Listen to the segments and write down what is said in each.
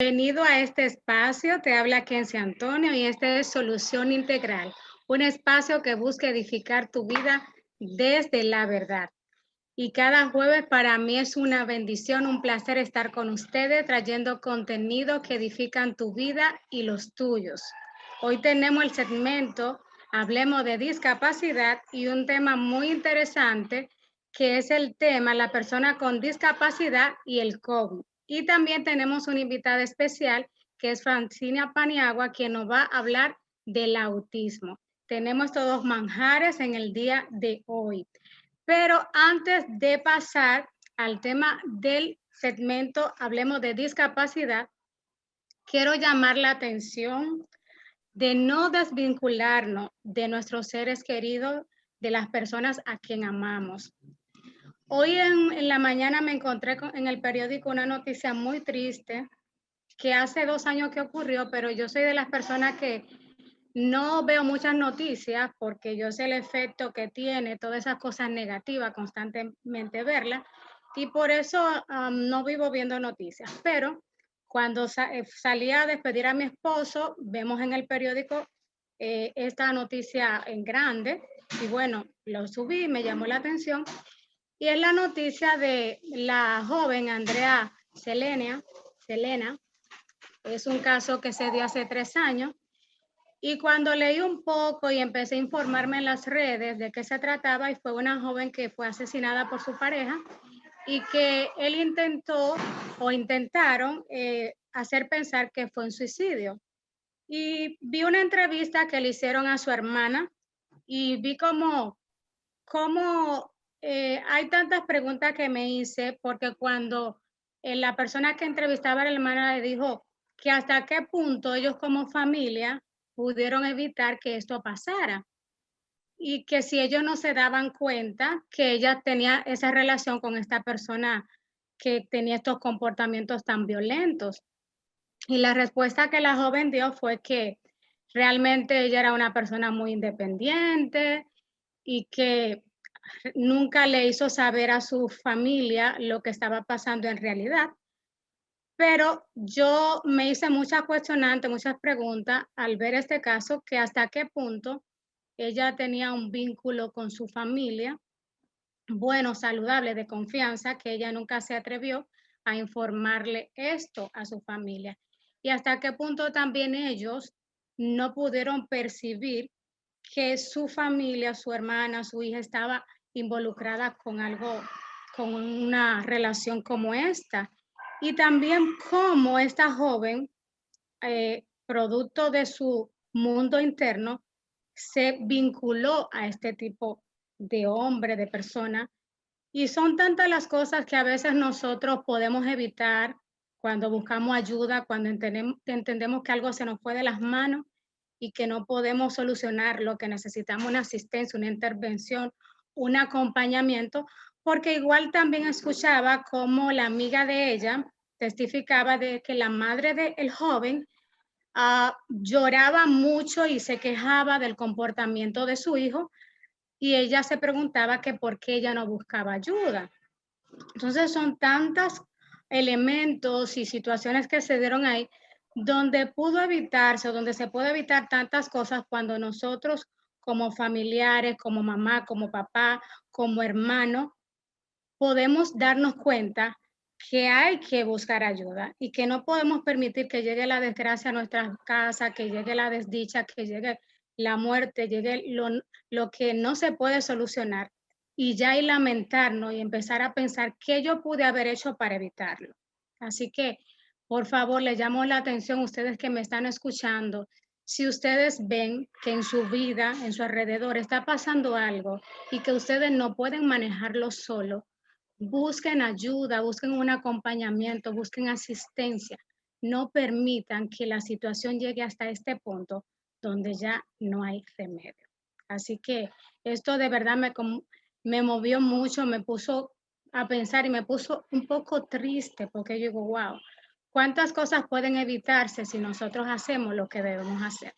Bienvenido a este espacio, te habla Kenzie Antonio y este es Solución Integral, un espacio que busca edificar tu vida desde la verdad. Y cada jueves para mí es una bendición, un placer estar con ustedes trayendo contenido que edifican tu vida y los tuyos. Hoy tenemos el segmento Hablemos de discapacidad y un tema muy interesante que es el tema la persona con discapacidad y el COVID. Y también tenemos una invitada especial que es Francina Paniagua, quien nos va a hablar del autismo. Tenemos todos manjares en el día de hoy. Pero antes de pasar al tema del segmento Hablemos de discapacidad, quiero llamar la atención de no desvincularnos de nuestros seres queridos, de las personas a quien amamos. Hoy en la mañana me encontré en el periódico una noticia muy triste que hace 2 años que ocurrió, pero yo soy de las personas que no veo muchas noticias porque yo sé el efecto que tiene, todas esas cosas negativas, constantemente verlas, y por eso no vivo viendo noticias. Pero cuando salí a despedir a mi esposo, vemos en el periódico esta noticia en grande, y bueno, lo subí, me llamó la atención, y es la noticia de la joven Andrea Selena. Es un caso que se dio hace 3 años. Y cuando leí un poco y empecé a informarme en las redes de qué se trataba, y fue una joven que fue asesinada por su pareja y que él intentó o intentaron hacer pensar que fue un suicidio. Y vi una entrevista que le hicieron a su hermana y vi cómo hay tantas preguntas que me hice, porque cuando la persona que entrevistaba a la hermana le dijo que hasta qué punto ellos como familia pudieron evitar que esto pasara y que si ellos no se daban cuenta que ella tenía esa relación con esta persona que tenía estos comportamientos tan violentos. Y la respuesta que la joven dio fue que realmente ella era una persona muy independiente y que nunca le hizo saber a su familia lo que estaba pasando en realidad. Pero yo me hice muchas cuestionantes, muchas preguntas al ver este caso, que hasta qué punto ella tenía un vínculo con su familia, bueno, saludable, de confianza, que ella nunca se atrevió a informarle esto a su familia. Y hasta qué punto también ellos no pudieron percibir que su familia, su hermana, su hija estaba involucrada con algo, con una relación como esta. Y también cómo esta joven, producto de su mundo interno, se vinculó a este tipo de hombre, de persona. Y son tantas las cosas que a veces nosotros podemos evitar cuando buscamos ayuda, cuando entendemos que algo se nos fue de las manos y que no podemos solucionar lo que necesitamos, una asistencia, una intervención, un acompañamiento, porque igual también escuchaba como la amiga de ella testificaba de que la madre del joven lloraba mucho y se quejaba del comportamiento de su hijo, y ella se preguntaba que por qué ella no buscaba ayuda. Entonces son tantos elementos y situaciones que se dieron ahí donde pudo evitarse, donde se puede evitar tantas cosas cuando nosotros como familiares, como mamá, como papá, como hermano, podemos darnos cuenta que hay que buscar ayuda y que no podemos permitir que llegue la desgracia a nuestra casa, que llegue la desdicha, que llegue la muerte, llegue lo que no se puede solucionar, y ya y lamentarnos y empezar a pensar qué yo pude haber hecho para evitarlo. Así que, por favor, le llamo la atención a ustedes que me están escuchando. Si ustedes ven que en su vida, en su alrededor, está pasando algo y que ustedes no pueden manejarlo solo, busquen ayuda, busquen un acompañamiento, busquen asistencia. No permitan que la situación llegue hasta este punto donde ya no hay remedio. Así que esto de verdad me movió mucho, me puso a pensar y me puso un poco triste, porque yo digo, wow, ¿cuántas cosas pueden evitarse si nosotros hacemos lo que debemos hacer?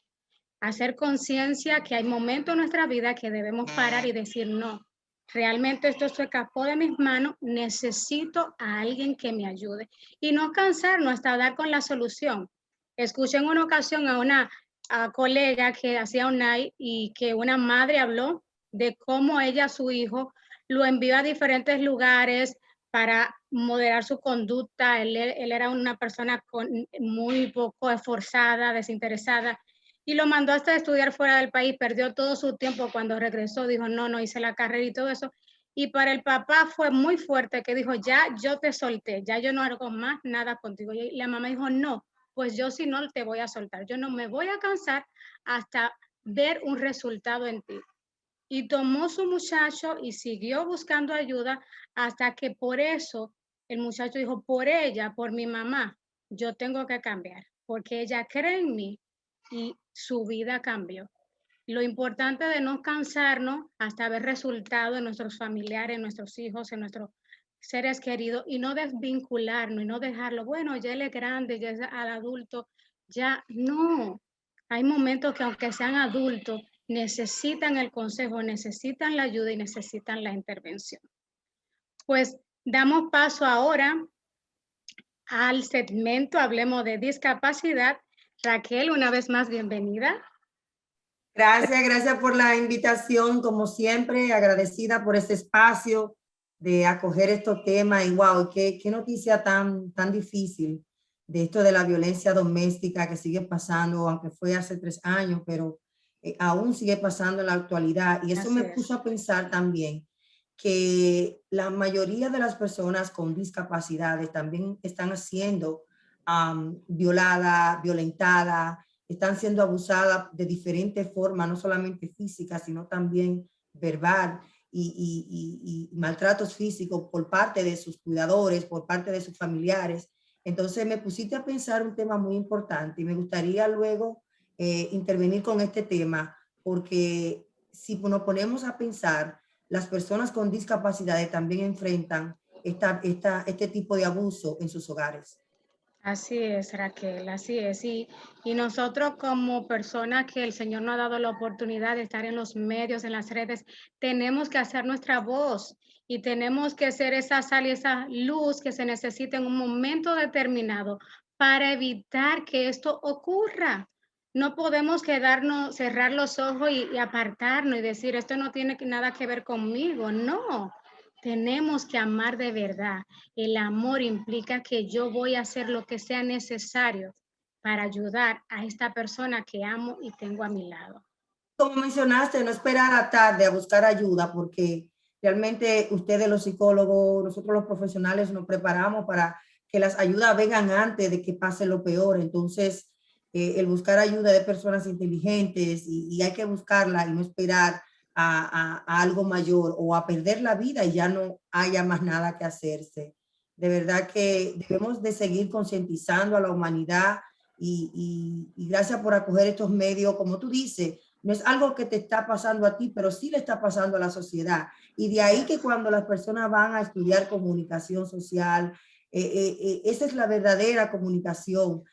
Hacer conciencia que hay momentos en nuestra vida que debemos parar y decir no. realmente esto se escapó de mis manos, necesito a alguien que me ayude. Y no cansarnos hasta dar con la solución. Escuché en una ocasión a una colega que hacía un night y que una madre habló de cómo ella, su hijo, lo envió a diferentes lugares para moderar su conducta. Él era una persona muy poco esforzada, desinteresada, y lo mandó hasta estudiar fuera del país, perdió todo su tiempo. Cuando regresó dijo, no, no hice la carrera y todo eso. Y para el papá fue muy fuerte, que dijo, ya yo te solté, ya yo no hago más nada contigo. Y la mamá dijo, no, pues yo sí no te voy a soltar, yo no me voy a cansar hasta ver un resultado en ti. Y tomó su muchacho y siguió buscando ayuda hasta que por eso el muchacho dijo, por ella, por mi mamá, yo tengo que cambiar, porque ella cree en mí y su vida cambió. Lo importante de no cansarnos hasta ver resultados en nuestros familiares, en nuestros hijos, en nuestros seres queridos, y no desvincularnos y no dejarlo, bueno, ya él es grande, ya es al adulto, ya no. Hay momentos que aunque sean adultos, necesitan el consejo, necesitan la ayuda y necesitan la intervención. Pues damos paso ahora al segmento, hablemos de discapacidad. Raquel, una vez más, bienvenida. Gracias, gracias por la invitación, como siempre, agradecida por este espacio de acoger estos temas. Y wow, qué noticia tan difícil de esto de la violencia doméstica que sigue pasando, aunque fue hace 3 años, pero aún sigue pasando en la actualidad. Y eso Así me es. puso a pensar también que la mayoría de las personas con discapacidades también están siendo violadas, violentadas, están siendo abusadas de diferentes formas, no solamente físicas, sino también verbal y maltratos físicos por parte de sus cuidadores, por parte de sus familiares. Entonces me pusiste a pensar un tema muy importante y me gustaría luego intervenir con este tema, porque si nos ponemos a pensar, las personas con discapacidades también enfrentan este tipo de abuso en sus hogares. Así es, Raquel, así es. Y nosotros como personas que el Señor nos ha dado la oportunidad de estar en los medios, en las redes, tenemos que hacer nuestra voz y tenemos que ser esa sal y esa luz que se necesita en un momento determinado para evitar que esto ocurra. No podemos quedarnos, cerrar los ojos y apartarnos y decir, esto no tiene nada que ver conmigo. No, tenemos que amar de verdad. El amor implica que yo voy a hacer lo que sea necesario para ayudar a esta persona que amo y tengo a mi lado. Como mencionaste, no esperar a tarde a buscar ayuda, porque realmente ustedes los psicólogos, nosotros los profesionales nos preparamos para que las ayudas vengan antes de que pase lo peor. Entonces, el buscar ayuda de personas inteligentes y hay que buscarla y no esperar a algo mayor o a perder la vida y ya no haya más nada que hacerse. De verdad que debemos de seguir concientizando a la humanidad y gracias por acoger estos medios, como tú dices, no es algo que te está pasando a ti, pero sí le está pasando a la sociedad. Y de ahí que cuando las personas van a estudiar comunicación social, esa es la verdadera comunicación.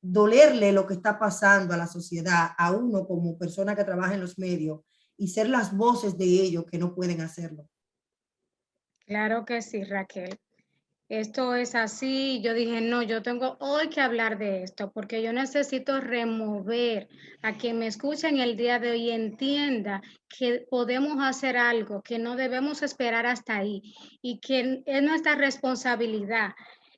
Dolerle lo que está pasando a la sociedad, a uno como persona que trabaja en los medios, y ser las voces de ellos que no pueden hacerlo. Claro que sí, Raquel. Esto es así. Yo dije, no, yo tengo hoy que hablar de esto porque yo necesito remover a quien me escuche en el día de hoy y entienda que podemos hacer algo, que no debemos esperar hasta ahí y que es nuestra responsabilidad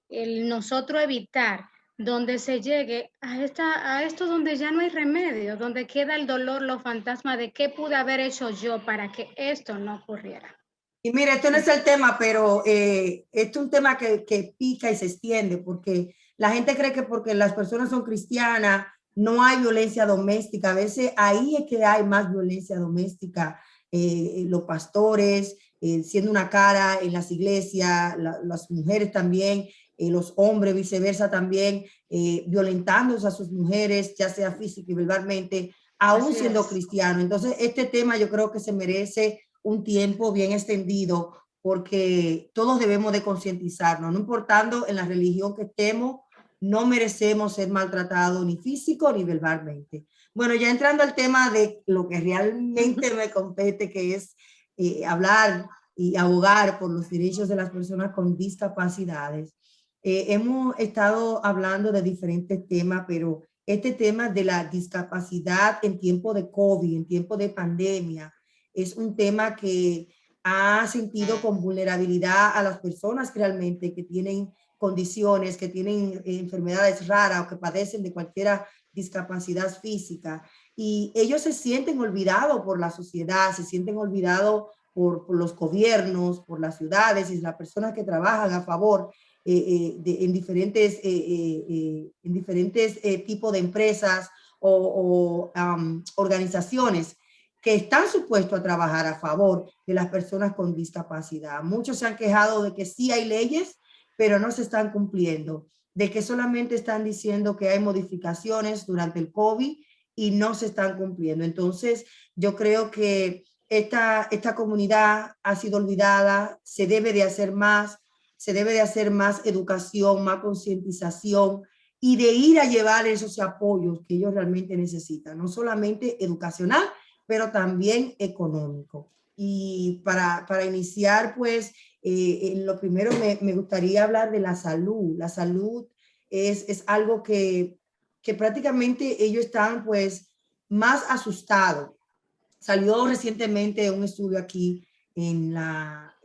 el nosotros evitar donde se llegue a esto donde ya no hay remedio, donde queda el dolor, los fantasmas de qué pude haber hecho yo para que esto no ocurriera. Y mire, este no es el tema, pero este es un tema que pica y se extiende, porque la gente cree que porque las personas son cristianas no hay violencia doméstica. A veces ahí es que hay más violencia doméstica. Los pastores siendo una cara en las iglesias, las mujeres también, los hombres viceversa también, violentándose a sus mujeres, ya sea física y verbalmente, aún Así siendo es. cristiano. Entonces, este tema yo creo que se merece un tiempo bien extendido, porque todos debemos de concientizarnos, no importando en la religión que estemos, no merecemos ser maltratados ni físico ni verbalmente. Bueno, ya entrando al tema de lo que realmente me compete, que es hablar y abogar por los derechos de las personas con discapacidades. Hemos estado hablando de diferentes temas, pero este tema de la discapacidad en tiempo de COVID, en tiempo de pandemia, es un tema que ha sentido con vulnerabilidad a las personas realmente que tienen condiciones, que tienen enfermedades raras o que padecen de cualquier discapacidad física. Y ellos se sienten olvidados por la sociedad, se sienten olvidados por los gobiernos, por las ciudades y las personas que trabajan a favor en diferentes tipos de empresas o organizaciones que están supuestos a trabajar a favor de las personas con discapacidad. Muchos se han quejado de que sí hay leyes, pero no se están cumpliendo, de que solamente están diciendo que hay modificaciones durante el COVID y no se están cumpliendo. Entonces, yo creo que esta comunidad ha sido olvidada, se debe de hacer más, se debe de hacer más educación, más concientización y de ir a llevar esos apoyos que ellos realmente necesitan, no solamente educacional, pero también económico. Y para iniciar, pues, lo primero me gustaría hablar de la salud. La salud es algo que prácticamente ellos están, pues, más asustados. Salió recientemente un estudio aquí en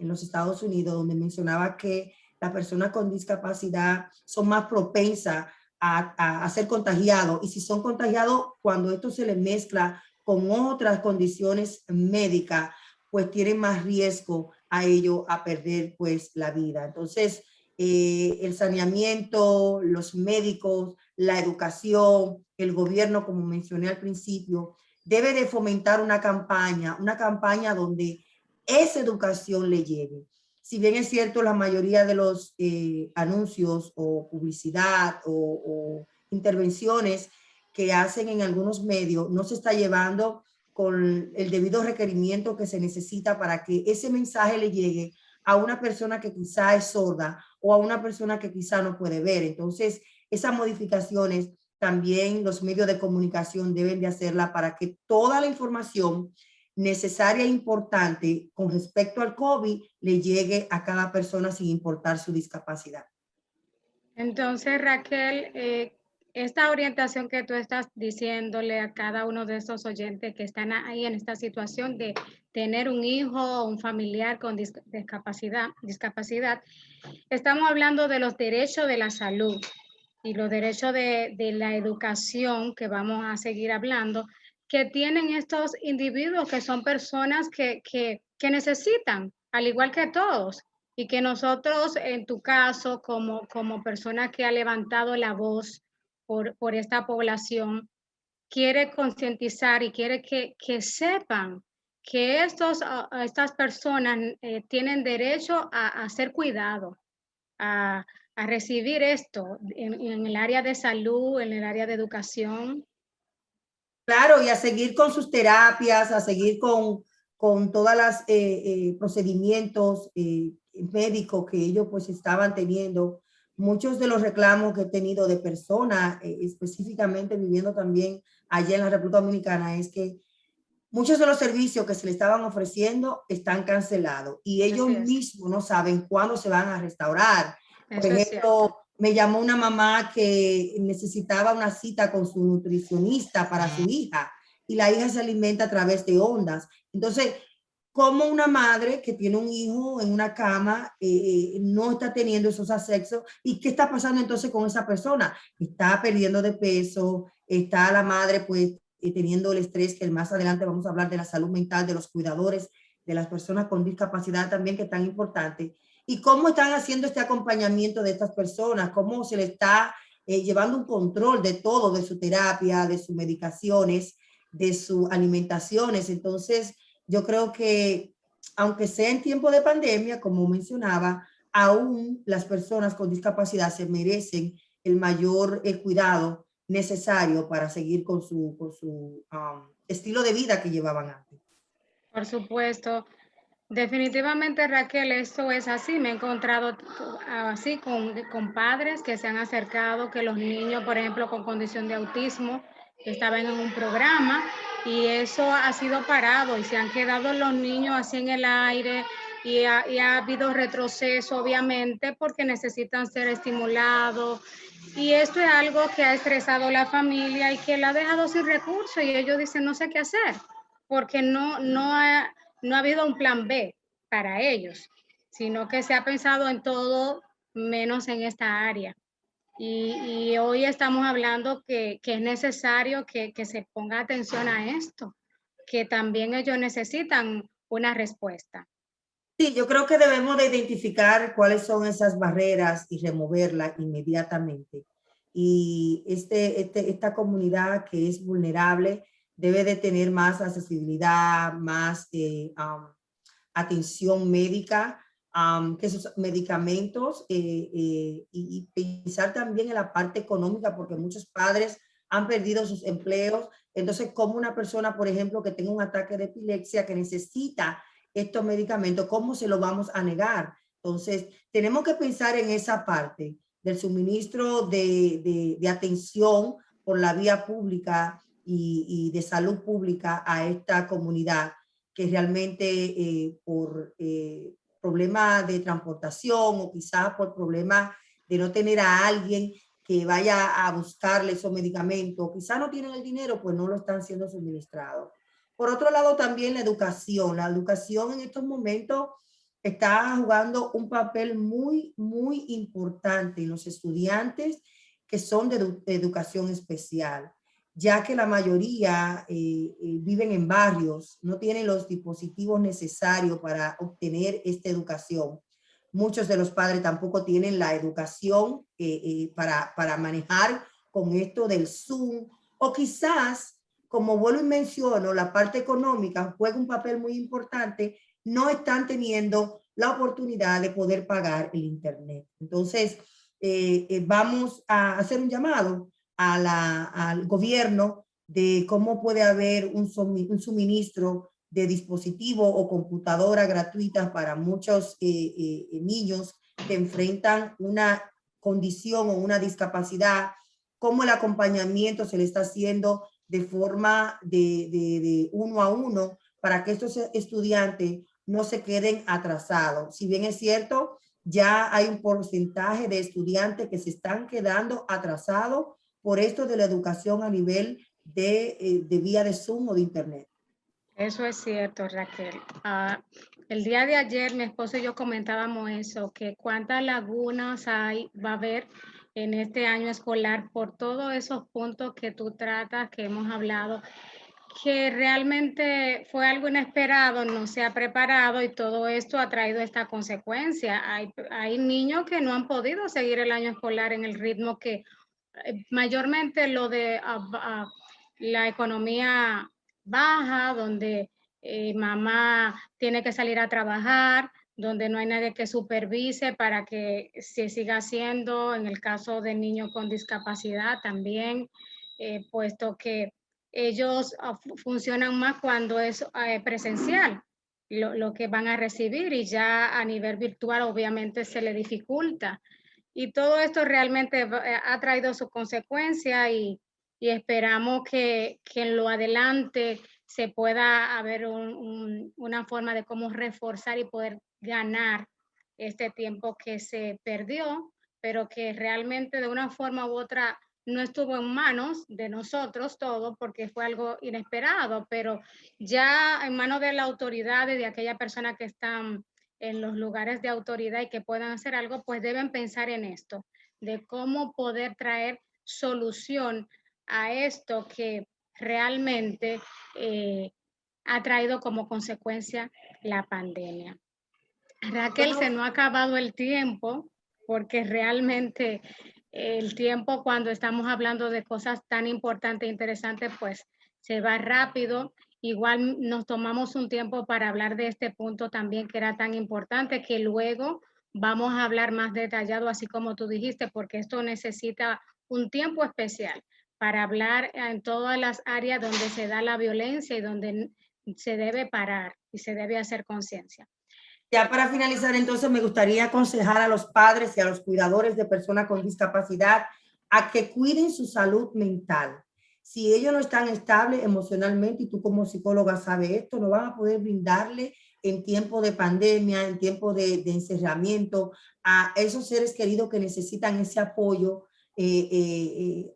los Estados Unidos donde mencionaba que las personas con discapacidad son más propensas a ser contagiados, y si son contagiados, cuando esto se les mezcla con otras condiciones médicas, pues tienen más riesgo a ello, a perder pues la vida. Entonces, el saneamiento, los médicos, la educación, el gobierno, como mencioné al principio, debe de fomentar una campaña donde esa educación le llegue. Si bien es cierto, la mayoría de los anuncios o publicidad o intervenciones que hacen en algunos medios no se está llevando con el debido requerimiento que se necesita para que ese mensaje le llegue a una persona que quizá es sorda o a una persona que quizá no puede ver. Entonces, esas modificaciones también los medios de comunicación deben de hacerla para que toda la información necesaria e importante con respecto al COVID le llegue a cada persona sin importar su discapacidad. Entonces, Raquel, esta orientación que tú estás diciéndole a cada uno de estos oyentes que están ahí en esta situación de tener un hijo o un familiar con discapacidad, estamos hablando de los derechos de la salud y los derechos de la educación, que vamos a seguir hablando, que tienen estos individuos que son personas que necesitan, al igual que todos, y que nosotros, en tu caso, como persona que ha levantado la voz por esta población, quiere concientizar y quiere que sepan que estas personas tienen derecho a ser cuidados, a recibir esto en el área de salud, en el área de educación. Claro, y a seguir con sus terapias, a seguir con todas las procedimientos médicos que ellos pues estaban teniendo. Muchos de los reclamos que he tenido de personas, específicamente viviendo también allá en la República Dominicana, es que muchos de los servicios que se le estaban ofreciendo están cancelados y ellos mismos no saben cuándo se van a restaurar. Por ejemplo, me llamó una mamá que necesitaba una cita con su nutricionista para su hija y la hija se alimenta a través de ondas. Entonces, como una madre que tiene un hijo en una cama no está teniendo esos accesos, y qué está pasando entonces con esa persona? Está perdiendo de peso, está la madre pues teniendo el estrés, que más adelante vamos a hablar de la salud mental de los cuidadores, de las personas con discapacidad también, que es tan importante. Y cómo están haciendo este acompañamiento de estas personas, cómo se le está llevando un control de todo, de su terapia, de sus medicaciones, de sus alimentaciones. Entonces, yo creo que, aunque sea en tiempo de pandemia, como mencionaba, aún las personas con discapacidad se merecen el mayor cuidado necesario para seguir con su estilo de vida que llevaban antes. Por supuesto. Definitivamente, Raquel, esto es así. Me he encontrado así con padres que se han acercado, que los niños, por ejemplo, con condición de autismo, estaban en un programa y eso ha sido parado y se han quedado los niños así en el aire y ha habido retroceso, obviamente, porque necesitan ser estimulados. Y esto es algo que ha estresado a la familia y que la ha dejado sin recursos y ellos dicen no sé qué hacer, porque no ha habido un plan B para ellos, sino que se ha pensado en todo menos en esta área. Y hoy estamos hablando que es necesario que se ponga atención a esto, que también ellos necesitan una respuesta. Sí, yo creo que debemos de identificar cuáles son esas barreras y removerlas inmediatamente. Y esta comunidad que es vulnerable debe de tener más accesibilidad, más atención médica, que sus medicamentos y pensar también en la parte económica, porque muchos padres han perdido sus empleos. Entonces, como una persona, por ejemplo, que tenga un ataque de epilepsia, que necesita estos medicamentos, ¿cómo se lo vamos a negar? Entonces, tenemos que pensar en esa parte del suministro de atención por la vía pública y de salud pública a esta comunidad que realmente por problemas de transportación o quizás por problemas de no tener a alguien que vaya a buscarle esos medicamentos, quizás no tienen el dinero, pues no lo están siendo suministrados. Por otro lado, también la educación. La educación en estos momentos está jugando un papel muy, muy importante en los estudiantes que son de educación especial, ya que la mayoría viven en barrios, no tienen los dispositivos necesarios para obtener esta educación. Muchos de los padres tampoco tienen la educación para manejar con esto del Zoom, o quizás, como vuelvo y menciono, la parte económica juega un papel muy importante, no están teniendo la oportunidad de poder pagar el Internet. Entonces, vamos a hacer un llamado al gobierno de cómo puede haber un suministro de dispositivo o computadora gratuitas para muchos niños que enfrentan una condición o una discapacidad, cómo el acompañamiento se le está haciendo de forma de uno a uno para que estos estudiantes no se queden atrasados. Si bien es cierto, ya hay un porcentaje de estudiantes que se están quedando atrasados por esto de la educación a nivel de vía de Zoom o de Internet. Eso es cierto, Raquel. El día de ayer mi esposo y yo comentábamos eso, que cuántas lagunas va a haber en este año escolar por todos esos puntos que tú tratas, que hemos hablado, que realmente fue algo inesperado, no se ha preparado y todo esto ha traído esta consecuencia. Hay niños que no han podido seguir el año escolar en el ritmo que mayormente lo de la economía baja, donde mamá tiene que salir a trabajar, donde no hay nadie que supervise para que se siga haciendo, en el caso de niños con discapacidad también, puesto que ellos funcionan más cuando es presencial, lo que van a recibir y ya a nivel virtual obviamente se le dificulta. Y todo esto realmente ha traído sus consecuencias y esperamos que en lo adelante se pueda haber una forma de cómo reforzar y poder ganar este tiempo que se perdió, pero que realmente de una forma u otra no estuvo en manos de nosotros todo porque fue algo inesperado, pero ya en manos de la autoridad y de aquella persona que están en los lugares de autoridad y que puedan hacer algo, pues deben pensar en esto, de cómo poder traer solución a esto que realmente ha traído como consecuencia la pandemia. Raquel, Bueno, se nos ha acabado el tiempo porque realmente el tiempo cuando estamos hablando de cosas tan importantes e interesantes, pues se va rápido. Igual nos tomamos un tiempo para hablar de este punto también que era tan importante, que luego vamos a hablar más detallado, así como tú dijiste, porque esto necesita un tiempo especial para hablar en todas las áreas donde se da la violencia y donde se debe parar y se debe hacer conciencia. ya para finalizar, entonces me gustaría aconsejar a los padres y a los cuidadores de personas con discapacidad a que cuiden su salud mental. Si ellos no están estables emocionalmente, y tú como psicóloga sabes esto, no van a poder brindarle en tiempo de pandemia, en tiempo de encerramiento, a esos seres queridos que necesitan ese apoyo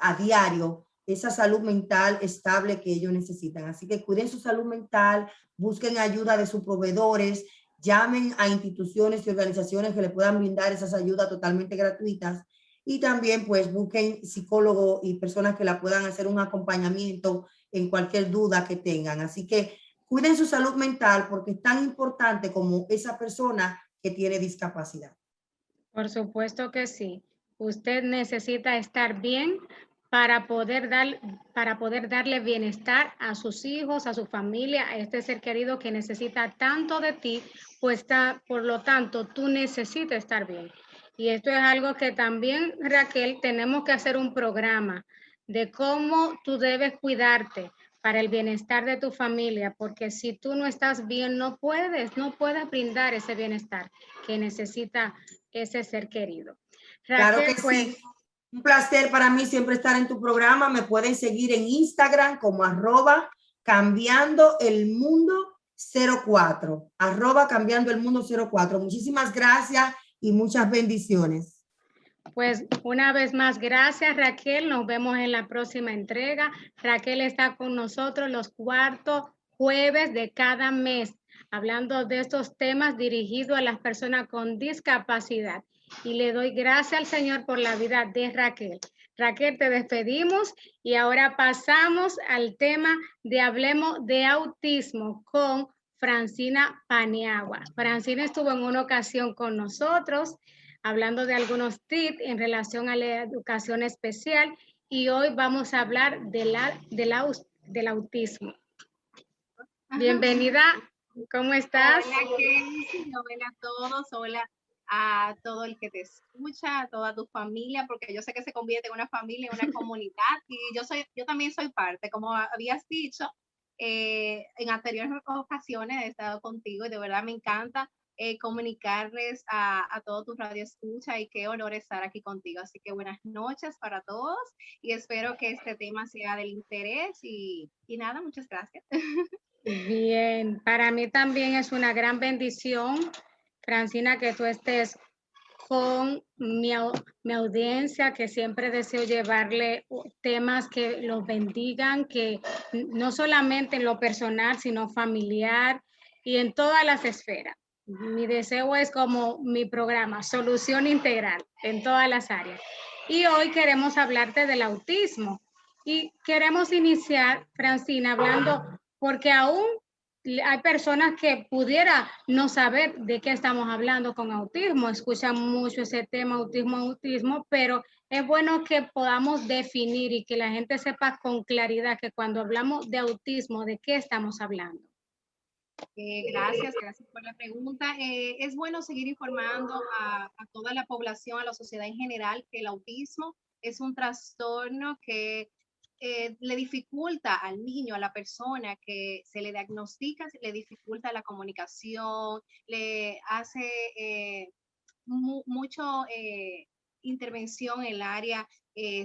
a diario, esa salud mental estable que ellos necesitan. Así que cuiden su salud mental, busquen ayuda de sus proveedores, llamen a instituciones y organizaciones que le puedan brindar esas ayudas totalmente gratuitas, y también pues busquen psicólogos y personas que la puedan hacer un acompañamiento en cualquier duda que tengan. Así que cuiden su salud mental porque es tan importante como esa persona que tiene discapacidad. Por supuesto que sí. Usted necesita estar bien para poder darle bienestar a sus hijos, a su familia, a este ser querido que necesita tanto de ti, pues por lo tanto, tú necesitas estar bien. Y esto es algo que también, Raquel, tenemos que hacer un programa de cómo tú debes cuidarte para el bienestar de tu familia, porque si tú no estás bien, no puedes brindar ese bienestar que necesita ese ser querido. Claro que Raquel, pues, sí. Un placer para mí siempre estar en tu programa. Me pueden seguir en Instagram como @cambiando el mundo 04. @cambiando el mundo 04. Muchísimas gracias y muchas bendiciones. pues una vez más, gracias Raquel. Nos vemos en la próxima entrega. Raquel está con nosotros los cuartos jueves de cada mes, hablando de estos temas dirigidos a las personas con discapacidad. Y le doy gracias al Señor por la vida de Raquel. Raquel, te despedimos y ahora pasamos al tema de Hablemos de Autismo con Francina Paniagua. Francina estuvo en una ocasión con nosotros hablando de algunos tips en relación a la educación especial, y hoy vamos a hablar del autismo. Bienvenida, ¿cómo estás? Hola, Casey, hola a todos, hola a todo el que te escucha, a toda tu familia, porque yo sé que se convierte en una familia, en una comunidad, y yo también soy parte, como habías dicho, en anteriores ocasiones he estado contigo y de verdad me encanta comunicarles a todo tu radio escucha, y qué honor estar aquí contigo. Así que buenas noches para todos y espero que este tema sea del interés y nada, muchas gracias. Bien, para mí también es una gran bendición, Francina, que tú estés con mi audiencia, que siempre deseo llevarle temas que los bendigan, que no solamente en lo personal, sino familiar y en todas las esferas. Mi deseo es como mi programa, solución integral en todas las áreas. Y hoy queremos hablarte del autismo. Y queremos iniciar, Francina, hablando, porque aún hay personas que pudiera no saber de qué estamos hablando con autismo, escuchan mucho ese tema autismo, pero es bueno que podamos definir y que la gente sepa con claridad que cuando hablamos de autismo, ¿de qué estamos hablando? Gracias por la pregunta. Es bueno seguir informando a toda la población, a la sociedad en general, que el autismo es un trastorno que le dificulta al niño, a la persona que se le diagnostica, le dificulta la comunicación, le hace mucho intervención en el área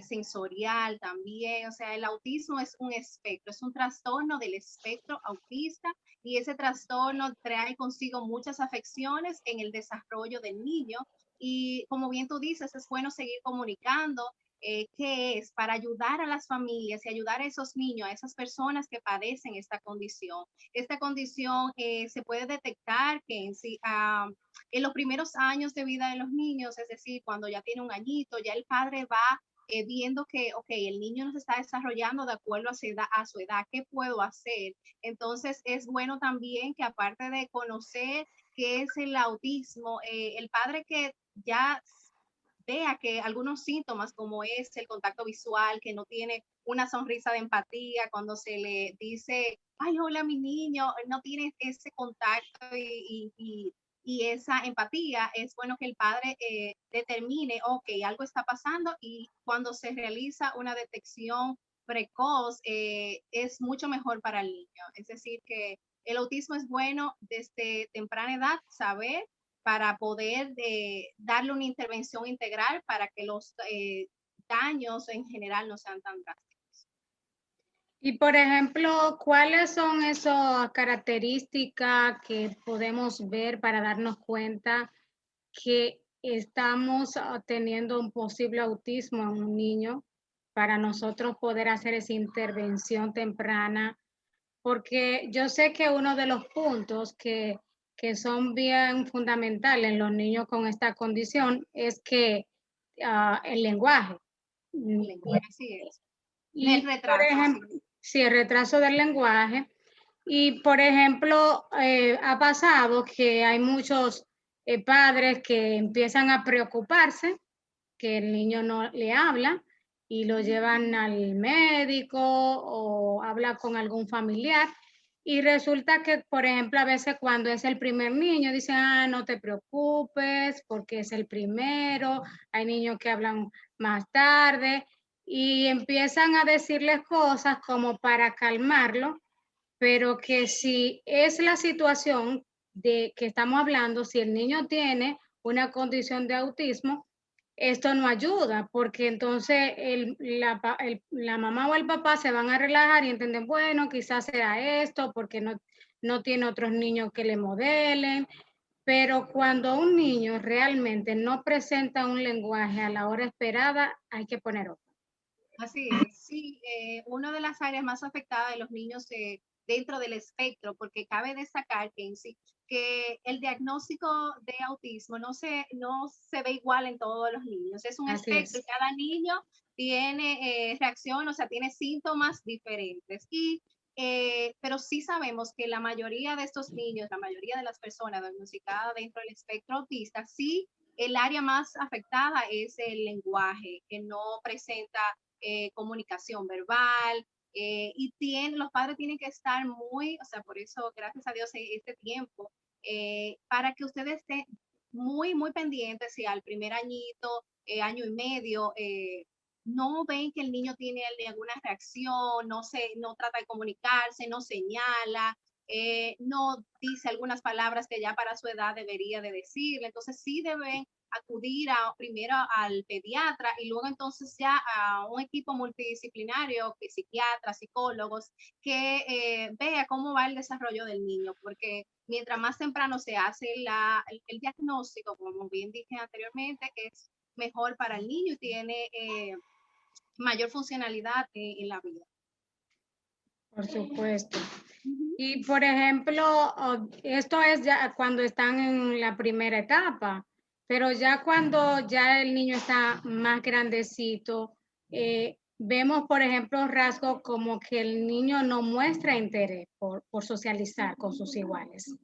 sensorial también. O sea, el autismo es un espectro, es un trastorno del espectro autista, y ese trastorno trae consigo muchas afecciones en el desarrollo del niño. Y como bien tú dices, es bueno seguir comunicando qué es, para ayudar a las familias y ayudar a esos niños, a esas personas que padecen esta condición. Esta condición se puede detectar que en los primeros años de vida de los niños, es decir, cuando ya tiene un añito, ya el padre va viendo que, ok, el niño no se está desarrollando de acuerdo a su edad, ¿qué puedo hacer? Entonces, es bueno también que, aparte de conocer qué es el autismo, el padre que ya vea que algunos síntomas, como es el contacto visual, que no tiene una sonrisa de empatía, cuando se le dice, ay, hola, mi niño, no tiene ese contacto y esa empatía, es bueno que el padre determine, ok, algo está pasando, y cuando se realiza una detección precoz, es mucho mejor para el niño. Es decir, que el autismo es bueno desde temprana edad saber, para poder darle una intervención integral para que los daños en general no sean tan drásticos. Y por ejemplo, ¿cuáles son esas características que podemos ver para darnos cuenta que estamos teniendo un posible autismo en un niño para nosotros poder hacer esa intervención temprana? Porque yo sé que uno de los puntos que son bien fundamentales en los niños con esta condición es que el lenguaje. Así es. El Y por retraso, sí. ejemplo, sí, el retraso del lenguaje. Y por ejemplo, ha pasado que hay muchos padres que empiezan a preocuparse que el niño no le habla y lo llevan al médico o habla con algún familiar. Y resulta que, por ejemplo, a veces cuando es el primer niño, dicen, no te preocupes porque es el primero, hay niños que hablan más tarde y empiezan a decirles cosas como para calmarlo, pero que si es la situación de que estamos hablando, si el niño tiene una condición de autismo, esto no ayuda, porque entonces la mamá o el papá se van a relajar y entienden, bueno, quizás sea esto, porque no tiene otros niños que le modelen, pero cuando un niño realmente no presenta un lenguaje a la hora esperada, hay que poner otro. Así es, sí, una de las áreas más afectadas de los niños dentro del espectro, porque cabe destacar que, que el diagnóstico de autismo no se ve igual en todos los niños, es un Así espectro es. y cada niño tiene reacción, o sea, tiene síntomas diferentes. Pero sí sabemos que la mayoría de estos niños, la mayoría de las personas diagnosticadas dentro del espectro autista, sí, el área más afectada es el lenguaje, que no presenta comunicación verbal, los padres tienen que estar muy, o sea, por eso, gracias a Dios, este tiempo, para que ustedes estén muy pendientes si al primer añito, año y medio, no ven que el niño tiene alguna reacción, no trata de comunicarse, no señala, no dice algunas palabras que ya para su edad debería de decirle. Entonces sí deben acudir primero al pediatra y luego entonces ya a un equipo multidisciplinario, que psiquiatras, psicólogos, que vea cómo va el desarrollo del niño, porque mientras más temprano se hace el diagnóstico, como bien dije anteriormente, es mejor para el niño y tiene mayor funcionalidad en la vida. Por supuesto. Uh -huh. Y por ejemplo, esto es ya cuando están en la primera etapa, pero ya cuando ya el niño está más grandecito, vemos, por ejemplo, rasgos como que el niño no muestra interés por socializar con sus iguales.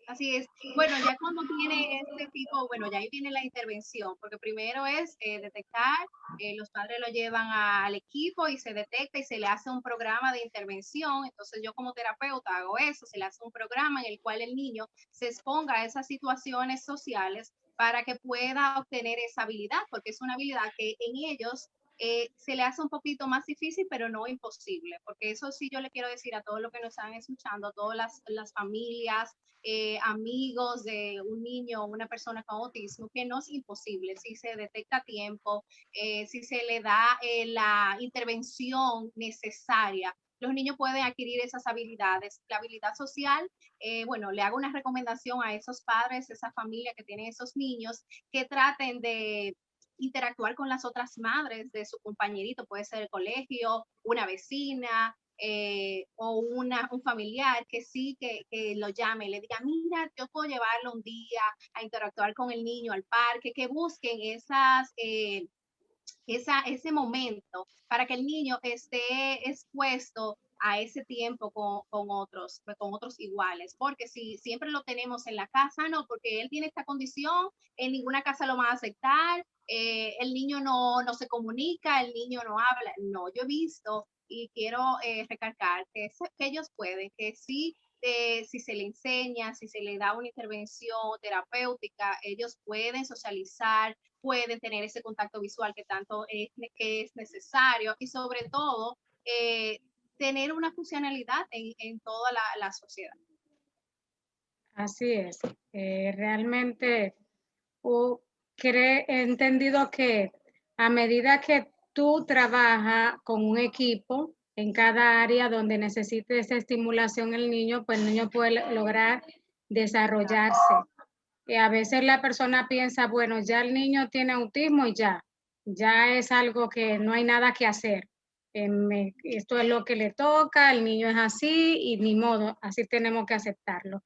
Así es. Bueno, ya cuando tiene este tipo, bueno, ya ahí viene la intervención, porque primero es detectar, los padres lo llevan al equipo y se detecta y se le hace un programa de intervención. Entonces yo como terapeuta hago eso, se le hace un programa en el cual el niño se exponga a esas situaciones sociales para que pueda obtener esa habilidad, porque es una habilidad que en ellos se le hace un poquito más difícil, pero no imposible, porque eso sí yo le quiero decir a todos los que nos están escuchando, a todas las familias, amigos de un niño o una persona con autismo, que no es imposible si se detecta a tiempo, si se le da la intervención necesaria. Los niños pueden adquirir esas habilidades. La habilidad social, bueno, le hago una recomendación a esos padres, esa familia que tienen esos niños, que traten de interactuar con las otras madres de su compañerito, puede ser el colegio, una vecina, o un familiar que sí, que lo llame, le diga, mira, yo puedo llevarlo un día a interactuar con el niño al parque, que busquen ese momento para que el niño esté expuesto a ese tiempo con otros iguales, porque si siempre lo tenemos en la casa, no, porque él tiene esta condición, en ninguna casa lo van a aceptar, el niño no se comunica, el niño no habla, no, yo he visto y quiero recalcar que ellos pueden, que sí, si se le enseña, si se le da una intervención terapéutica, ellos pueden socializar, pueden tener ese contacto visual que tanto es necesario y sobre todo tener una funcionalidad en toda la sociedad. Así es. Realmente he entendido que a medida que tú trabajas con un equipo, en cada área donde necesite esa estimulación el niño, pues el niño puede lograr desarrollarse. Y a veces la persona piensa, bueno, ya el niño tiene autismo y ya es algo que no hay nada que hacer. Esto es lo que le toca, el niño es así y ni modo, así tenemos que aceptarlo.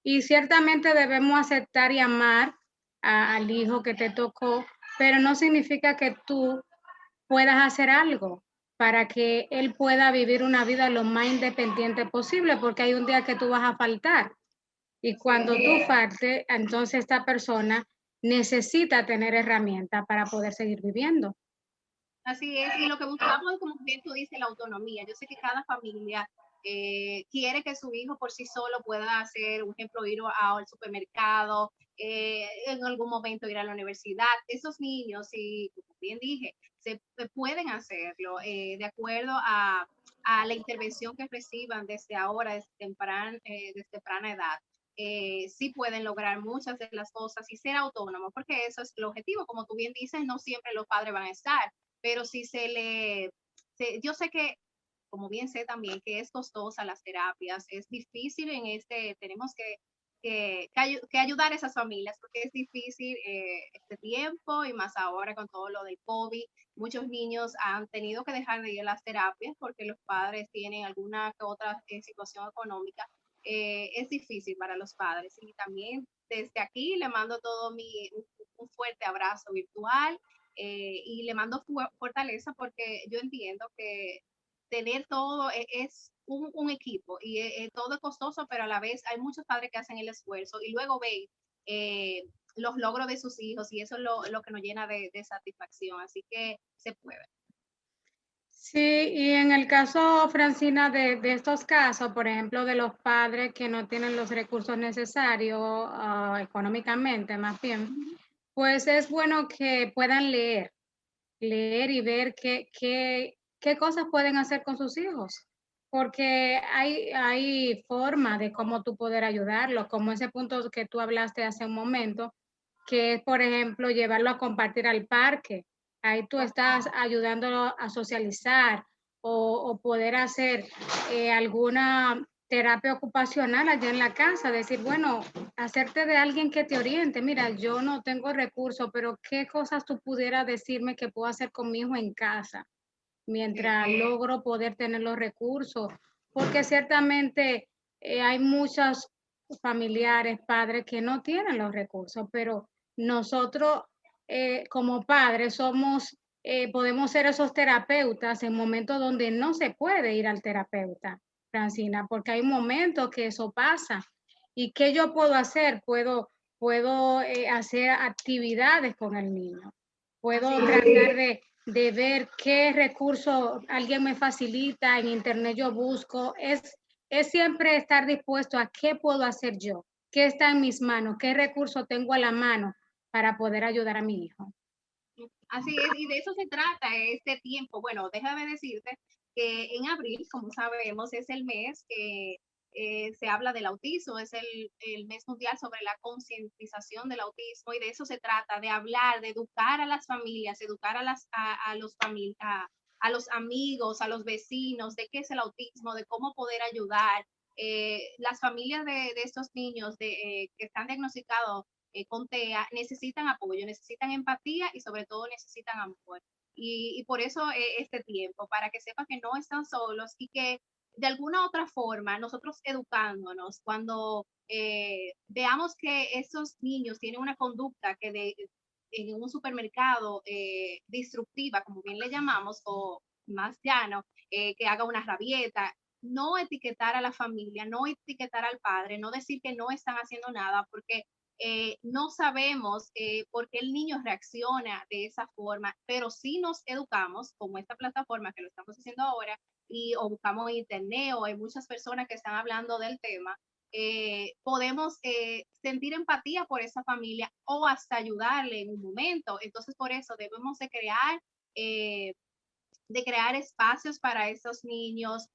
Y ciertamente debemos aceptar y amar al hijo que te tocó, pero no significa que tú puedas hacer algo para que él pueda vivir una vida lo más independiente posible, porque hay un día que tú vas a faltar. Y cuando tú faltes, entonces esta persona necesita tener herramientas para poder seguir viviendo. Así es, y lo que buscamos, como bien tú dices, la autonomía. Yo sé que cada familia quiere que su hijo por sí solo pueda hacer, por ejemplo, ir al supermercado, en algún momento ir a la universidad. Esos niños, y como bien dije, se pueden hacerlo de acuerdo a la intervención que reciban desde ahora, desde temprana edad. Sí pueden lograr muchas de las cosas y ser autónomos, porque eso es el objetivo. Como tú bien dices, no siempre los padres van a estar, pero si yo sé que, como bien sé también, que es costosa las terapias, es difícil tenemos que ayudar a esas familias, porque es difícil este tiempo y más ahora con todo lo del COVID. Muchos niños han tenido que dejar de ir a las terapias porque los padres tienen alguna que otra situación económica. Es difícil para los padres, y también desde aquí le mando un fuerte abrazo virtual, y le mando fortaleza, porque yo entiendo que tener todo es un equipo, y todo es costoso, pero a la vez hay muchos padres que hacen el esfuerzo y luego ven eh, los logros de sus hijos, y eso es lo que nos llena de satisfacción, así que se puede. Sí, y en el caso, Francina, de estos casos, por ejemplo, de los padres que no tienen los recursos necesarios, económicamente más bien, pues es bueno que puedan leer y ver qué cosas pueden hacer con sus hijos, porque hay forma de cómo tú poder ayudarlos, como ese punto que tú hablaste hace un momento, que es, por ejemplo, llevarlo a compartir al parque. Ahí tú estás ayudándolo a socializar o poder hacer alguna terapia ocupacional allá en la casa, decir, bueno, hacerte de alguien que te oriente. Mira, yo no tengo recursos, pero ¿qué cosas tú pudieras decirme que puedo hacer con mi hijo en casa mientras logro poder tener los recursos? Porque ciertamente hay muchos familiares, padres que no tienen los recursos, pero nosotros como padres podemos ser esos terapeutas en momentos donde no se puede ir al terapeuta, Francina, porque hay momentos que eso pasa. ¿Y qué yo puedo hacer? Puedo hacer actividades con el niño. Puedo tratar de ver qué recurso alguien me facilita, en internet yo busco. Es siempre estar dispuesto a qué puedo hacer yo, qué está en mis manos, qué recurso tengo a la mano para poder ayudar a mi hijo. Así es, y de eso se trata este tiempo. Bueno, déjame decirte que en abril, como sabemos, es el mes que se habla del autismo, es el mes mundial sobre la concientización del autismo, y de eso se trata, de hablar, de educar a las familias, educar a los amigos, a los vecinos, de qué es el autismo, de cómo poder ayudar. Las familias de estos niños que están diagnosticados con TEA necesitan apoyo, necesitan empatía y sobre todo necesitan amor. Y por eso este tiempo, para que sepan que no están solos, y que de alguna otra forma nosotros educándonos, cuando veamos que esos niños tienen una conducta en un supermercado disruptiva, como bien le llamamos, o más llano, que haga una rabieta, no etiquetar a la familia, no etiquetar al padre, no decir que no están haciendo nada, porque no sabemos por qué el niño reacciona de esa forma, pero sí nos educamos, como esta plataforma que lo estamos haciendo ahora, o buscamos en internet, o hay muchas personas que están hablando del tema. Podemos sentir empatía por esa familia o hasta ayudarle en un momento. Entonces, por eso debemos de crear espacios para esos niños,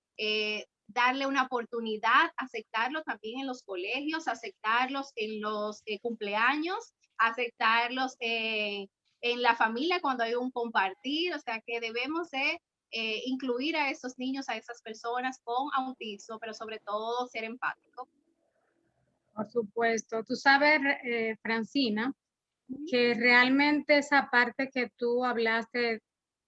darle una oportunidad, aceptarlo también en los colegios, aceptarlos en los cumpleaños, aceptarlos en la familia cuando hay un compartir, o sea que debemos de incluir a esos niños, a esas personas con autismo, pero sobre todo ser empático. Por supuesto. Tú sabes, Francina, que realmente esa parte que tú hablaste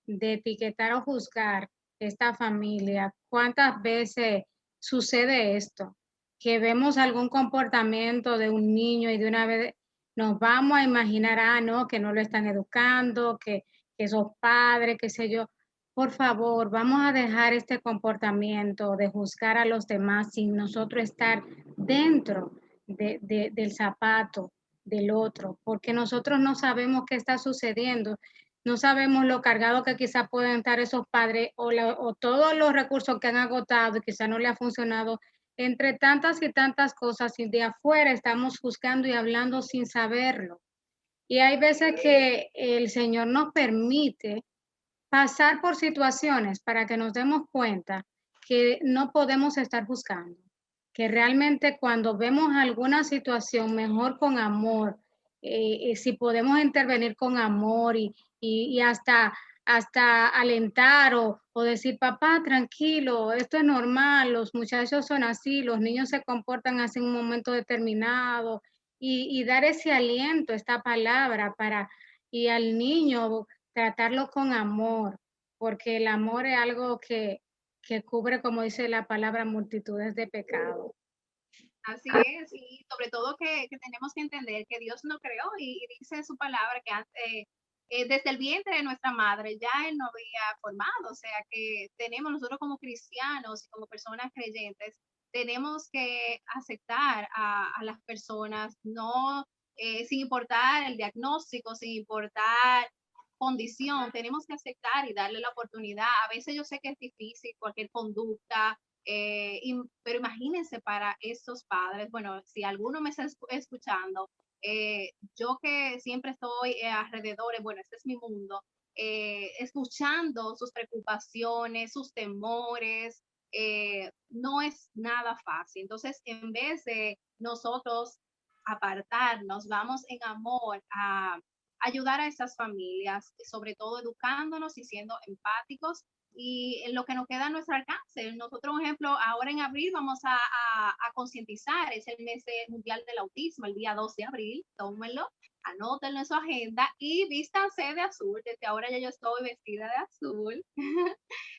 de etiquetar o juzgar esta familia, ¿cuántas veces sucede esto? Que vemos algún comportamiento de un niño y de una vez nos vamos a imaginar, no, que no lo están educando, que esos padres, qué sé yo. Por favor, vamos a dejar este comportamiento de juzgar a los demás sin nosotros estar dentro del zapato del otro, porque nosotros no sabemos qué está sucediendo, no sabemos lo cargado que quizás pueden estar esos padres o todos los recursos que han agotado y quizás no le ha funcionado, entre tantas y tantas cosas, y de afuera estamos juzgando y hablando sin saberlo. Y hay veces que el Señor nos permite pasar por situaciones para que nos demos cuenta que no podemos estar juzgando, que realmente cuando vemos alguna situación, mejor con amor, si podemos intervenir con amor y hasta alentar o decir, papá, tranquilo, esto es normal, los muchachos son así, los niños se comportan así en un momento determinado, y dar ese aliento, esta palabra y al niño tratarlo con amor, porque el amor es algo que cubre, como dice la palabra, multitudes de pecados. Así es, y sobre todo que tenemos que entender que Dios nos creó y dice en su palabra que desde el vientre de nuestra madre ya Él nos había formado, o sea que tenemos nosotros como cristianos y como personas creyentes, tenemos que aceptar a las personas, no sin importar el diagnóstico, sin importar condición, tenemos que aceptar y darle la oportunidad. A veces yo sé que es difícil cualquier conducta, pero imagínense para estos padres, bueno, si alguno me está escuchando, yo que siempre estoy alrededor, bueno, este es mi mundo, escuchando sus preocupaciones, sus temores, no es nada fácil. Entonces, en vez de nosotros apartarnos, vamos en amor a ayudar a estas familias, sobre todo educándonos y siendo empáticos y en lo que nos queda a nuestro alcance. Nosotros, por ejemplo, ahora en abril vamos a concientizar, es el mes mundial del autismo, el día 2 de abril, tómenlo, anótenlo en su agenda y vístanse de azul, desde ahora ya yo estoy vestida de azul.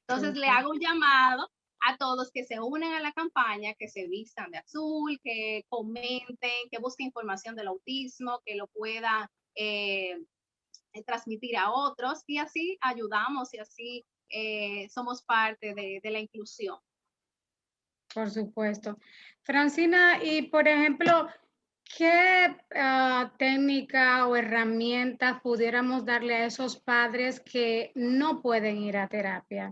Entonces le hago un llamado a todos que se unen a la campaña, que se vistan de azul, que comenten, que busquen información del autismo, que lo puedan transmitir a otros y así ayudamos y así somos parte de la inclusión. Por supuesto. Francina, y por ejemplo, ¿qué técnica o herramientas pudiéramos darle a esos padres que no pueden ir a terapia?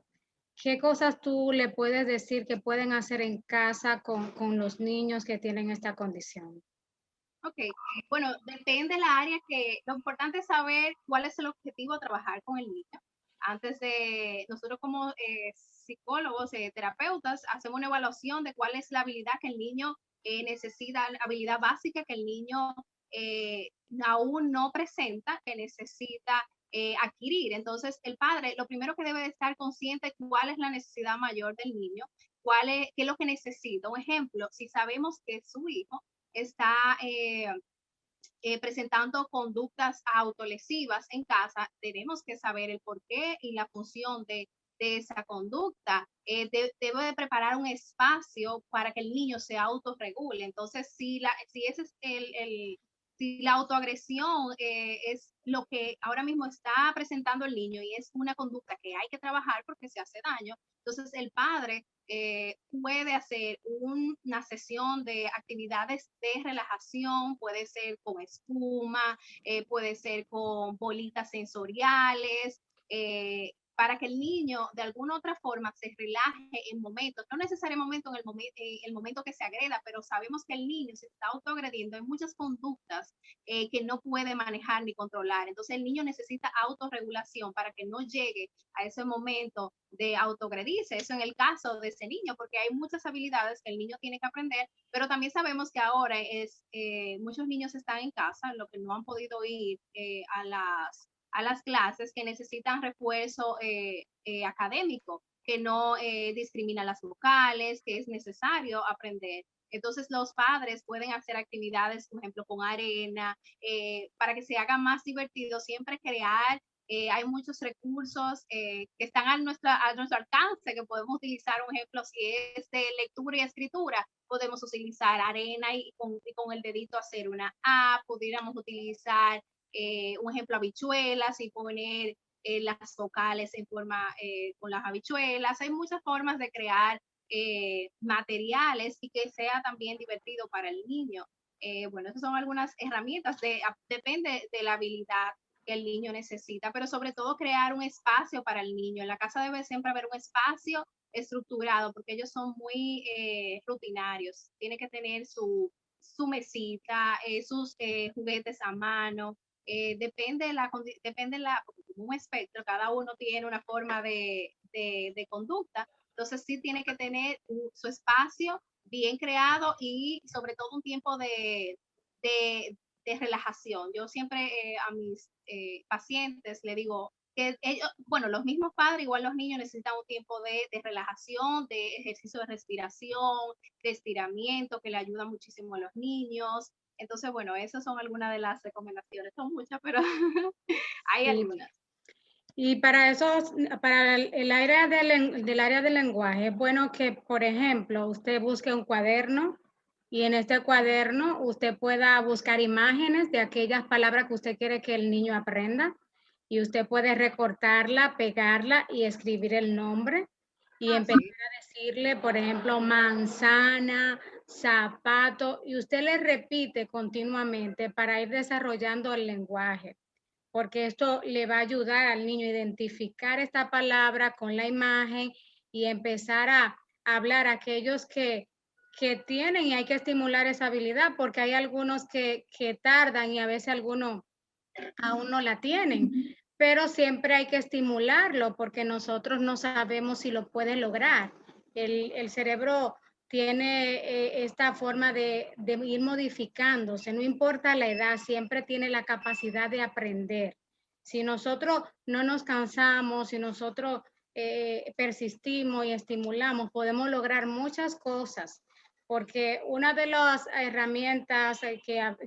¿Qué cosas tú le puedes decir que pueden hacer en casa con los niños que tienen esta condición? Ok, bueno, depende la área que, lo importante es saber cuál es el objetivo de trabajar con el niño. Antes de, nosotros como psicólogos, terapeutas, hacemos una evaluación de cuál es la habilidad que el niño necesita, la habilidad básica que el niño aún no presenta, que necesita adquirir. Entonces, el padre, lo primero que debe de estar consciente es cuál es la necesidad mayor del niño, qué es lo que necesita. Un ejemplo, si sabemos que su hijo está presentando conductas autolesivas en casa, tenemos que saber el porqué y la función de esa conducta. Debe de preparar un espacio para que el niño se autorregule. Entonces, si ese es si la autoagresión es lo que ahora mismo está presentando el niño y es una conducta que hay que trabajar porque se hace daño, entonces el padre puede hacer una sesión de actividades de relajación, puede ser con espuma, puede ser con bolitas sensoriales, para que el niño de alguna otra forma se relaje en momentos, no necesariamente en el momento que se agreda, pero sabemos que el niño se está autoagrediendo en muchas conductas que no puede manejar ni controlar. Entonces el niño necesita autorregulación para que no llegue a ese momento de autoagredirse. Eso en el caso de ese niño, porque hay muchas habilidades que el niño tiene que aprender, pero también sabemos que ahora muchos niños están en casa, lo que no han podido ir a las clases que necesitan refuerzo académico, que no discrimina las vocales, que es necesario aprender. Entonces los padres pueden hacer actividades, por ejemplo, con arena, para que se haga más divertido, siempre crear. Hay muchos recursos que están a nuestro alcance, que podemos utilizar. Un ejemplo, si es de lectura y escritura, podemos utilizar arena y con el dedito hacer una A. Pudiéramos utilizar, un ejemplo, habichuelas y poner las vocales en forma con las habichuelas. Hay muchas formas de crear materiales y que sea también divertido para el niño. Bueno, esas son algunas herramientas, depende de la habilidad que el niño necesita, pero sobre todo crear un espacio para el niño. En la casa debe siempre haber un espacio estructurado, porque ellos son muy rutinarios. Tiene que tener su mesita, sus juguetes a mano. Depende un espectro, cada uno tiene una forma de conducta. Entonces sí tiene que tener su espacio bien creado y sobre todo un tiempo de relajación. Yo siempre a mis pacientes le digo que ellos, bueno, los mismos padres, igual los niños necesitan un tiempo de relajación, de ejercicio de respiración, de estiramiento, que le ayuda muchísimo a los niños. Entonces, bueno, esas son algunas de las recomendaciones. Son muchas, pero hay algunas. Y para eso, para el área del área del lenguaje, es bueno que, por ejemplo, usted busque un cuaderno y en este cuaderno usted pueda buscar imágenes de aquellas palabras que usted quiere que el niño aprenda y usted puede recortarla, pegarla y escribir el nombre y empezar a decirle, por ejemplo, manzana, zapato, y usted le repite continuamente para ir desarrollando el lenguaje, porque esto le va a ayudar al niño a identificar esta palabra con la imagen y empezar a hablar aquellos que tienen, y hay que estimular esa habilidad, porque hay algunos que tardan y a veces algunos aún no la tienen, pero siempre hay que estimularlo porque nosotros no sabemos si lo puede lograr. El cerebro tiene esta forma de ir modificándose, no importa la edad, siempre tiene la capacidad de aprender. Si nosotros no nos cansamos, si nosotros persistimos y estimulamos, podemos lograr muchas cosas, porque una de las herramientas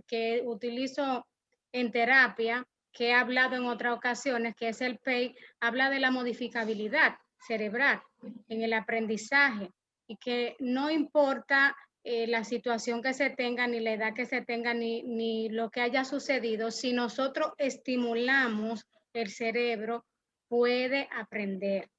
que utilizo en terapia, que he hablado en otras ocasiones, que es el PEI, habla de la modificabilidad cerebral en el aprendizaje y que no importa la situación que se tenga, ni la edad que se tenga, ni lo que haya sucedido, si nosotros estimulamos el cerebro, puede aprender.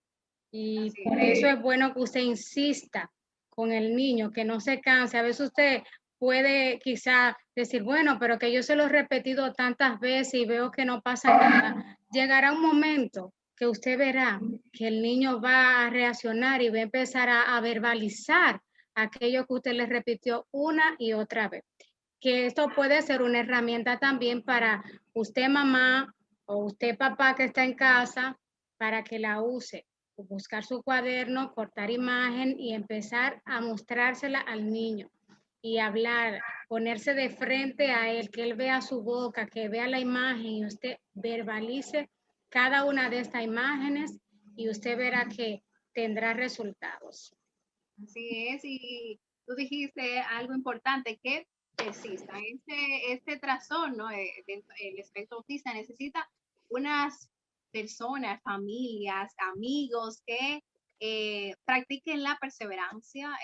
Y por eso es bueno que usted insista con el niño, que no se canse. A veces usted puede quizá decir, bueno, pero que yo se lo he repetido tantas veces y veo que no pasa nada. Llegará un momento que usted verá que el niño va a reaccionar y va a empezar a verbalizar aquello que usted le repitió una y otra vez. Que esto puede ser una herramienta también para usted mamá o usted papá que está en casa, para que la use. Buscar su cuaderno, cortar imagen y empezar a mostrársela al niño y hablar, ponerse de frente a él, que él vea su boca, que vea la imagen y usted verbalice cada una de estas imágenes y usted verá que tendrá resultados. Así es, y tú dijiste algo importante, que persista. Este trastorno, el espectro autista, necesita unas personas, familias, amigos que practiquen la perseverancia,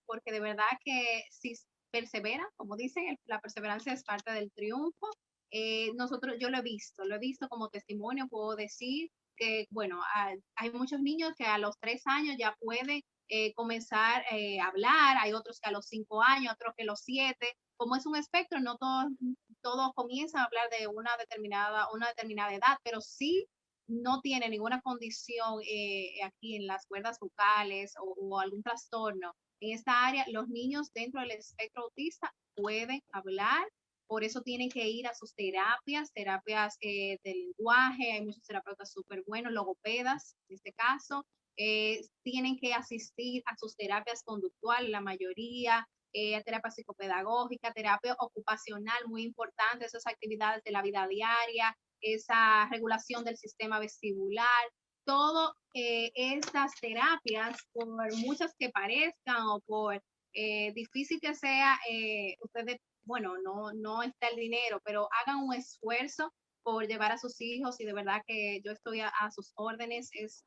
porque de verdad que si persevera, como dicen, la perseverancia es parte del triunfo. Yo lo he visto como testimonio, puedo decir que, bueno, hay muchos niños que a los 3 años ya pueden comenzar a hablar, hay otros que a los 5 años, otros que a los 7. Como es un espectro, no todos comienzan a hablar de una determinada edad, pero sí no tiene ninguna condición aquí en las cuerdas vocales o algún trastorno. En esta área, los niños dentro del espectro autista pueden hablar, por eso tienen que ir a sus terapias de lenguaje. Hay muchos terapeutas súper buenos, logopedas en este caso. Tienen que asistir a sus terapias conductuales, la mayoría, terapia psicopedagógica, terapia ocupacional, muy importante, esas actividades de la vida diaria, esa regulación del sistema vestibular, todo estas terapias, por muchas que parezcan o por difícil que sea, ustedes, bueno, no está el dinero, pero hagan un esfuerzo por llevar a sus hijos y de verdad que yo estoy a sus órdenes. Es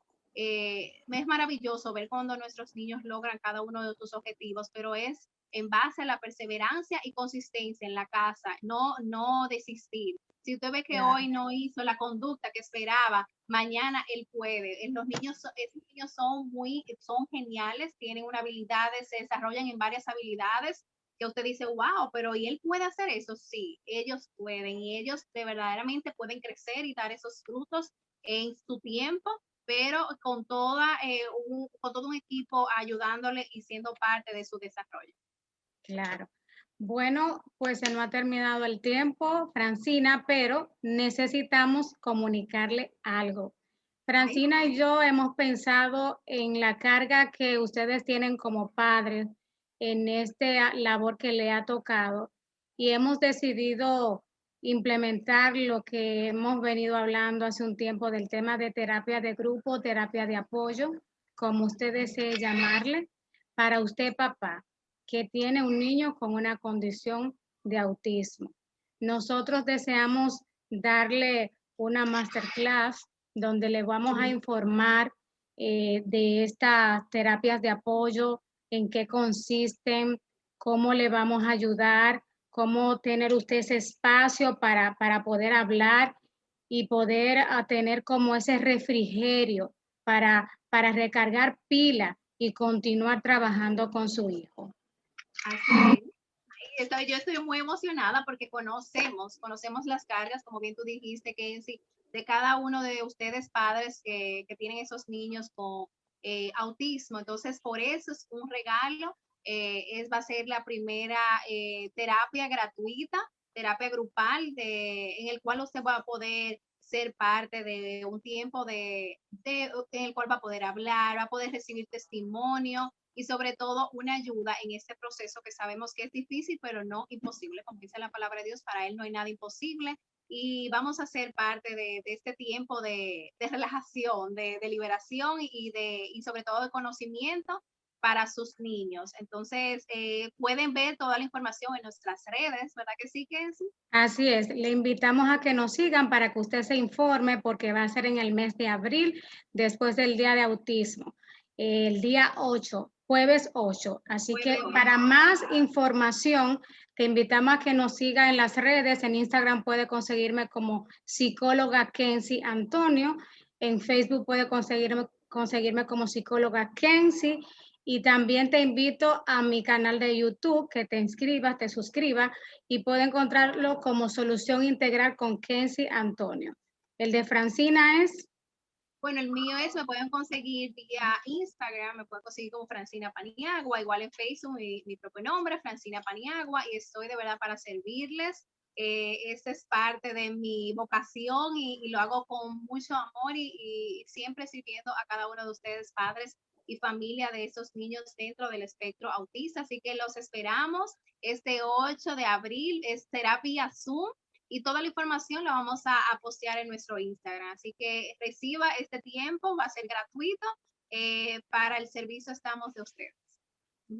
maravilloso ver cuando nuestros niños logran cada uno de sus objetivos, pero es en base a la perseverancia y consistencia en la casa, no desistir. Si usted ve que hoy no hizo la conducta que esperaba, mañana él puede. Esos niños son geniales, tienen una habilidad, se desarrollan en varias habilidades que usted dice, wow, pero ¿y él puede hacer eso? Sí, ellos pueden y ellos de verdaderamente pueden crecer y dar esos frutos en su tiempo, pero con todo un equipo ayudándole y siendo parte de su desarrollo. Claro. Bueno, pues se nos ha terminado el tiempo, Francina, pero necesitamos comunicarle algo. Francina y yo hemos pensado en la carga que ustedes tienen como padres en esta labor que le ha tocado y hemos decidido implementar lo que hemos venido hablando hace un tiempo del tema de terapia de grupo, terapia de apoyo, como usted desee llamarle, para usted, papá, que tiene un niño con una condición de autismo. Nosotros deseamos darle una masterclass donde le vamos a informar de estas terapias de apoyo, en qué consisten, cómo le vamos a ayudar, cómo tener usted ese espacio para poder hablar y poder tener como ese refrigerio para recargar pila y continuar trabajando con su hijo. Así es. Yo estoy muy emocionada porque conocemos las cargas, como bien tú dijiste, Kenzie, de cada uno de ustedes padres que tienen esos niños con autismo. Entonces, por eso es un regalo. Va a ser la primera terapia gratuita, terapia grupal, en el cual usted va a poder ser parte de un tiempo en el cual va a poder hablar, va a poder recibir testimonio y sobre todo una ayuda en este proceso que sabemos que es difícil, pero no imposible. Como dice la palabra de Dios, para Él no hay nada imposible. Y vamos a ser parte de este tiempo de relajación, de liberación y sobre todo de conocimiento para sus niños. Entonces, pueden ver toda la información en nuestras redes, ¿verdad que sí, Kenzie? Así es, le invitamos a que nos sigan para que usted se informe porque va a ser en el mes de abril, después del Día de Autismo, el día 8, jueves 8. Así que para más información, te invitamos a que nos siga en las redes. En Instagram puede conseguirme como psicóloga Kenzie Antonio, en Facebook puede conseguirme como psicóloga Kenzie. Y también te invito a mi canal de YouTube, que te inscribas, te suscribas y puedes encontrarlo como Solución Integral con Kenzie Antonio. El de Francina es... Bueno, el mío es, me pueden conseguir vía Instagram, me pueden conseguir como Francina Paniagua, igual en Facebook mi propio nombre, Francina Paniagua, y estoy de verdad para servirles. Esta es parte de mi vocación y lo hago con mucho amor y siempre sirviendo a cada uno de ustedes, padres y familia de esos niños dentro del espectro autista. Así que los esperamos este 8 de abril, será vía Zoom. Y toda la información la vamos a postear en nuestro Instagram. Así que reciba este tiempo, va a ser gratuito. Para el servicio estamos de ustedes.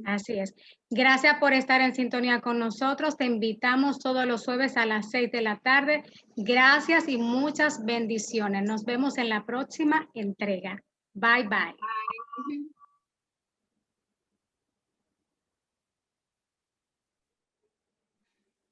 Así es. Gracias por estar en sintonía con nosotros. Te invitamos todos los jueves a las 6 de la tarde. Gracias y muchas bendiciones. Nos vemos en la próxima entrega. Bye, bye. Bye.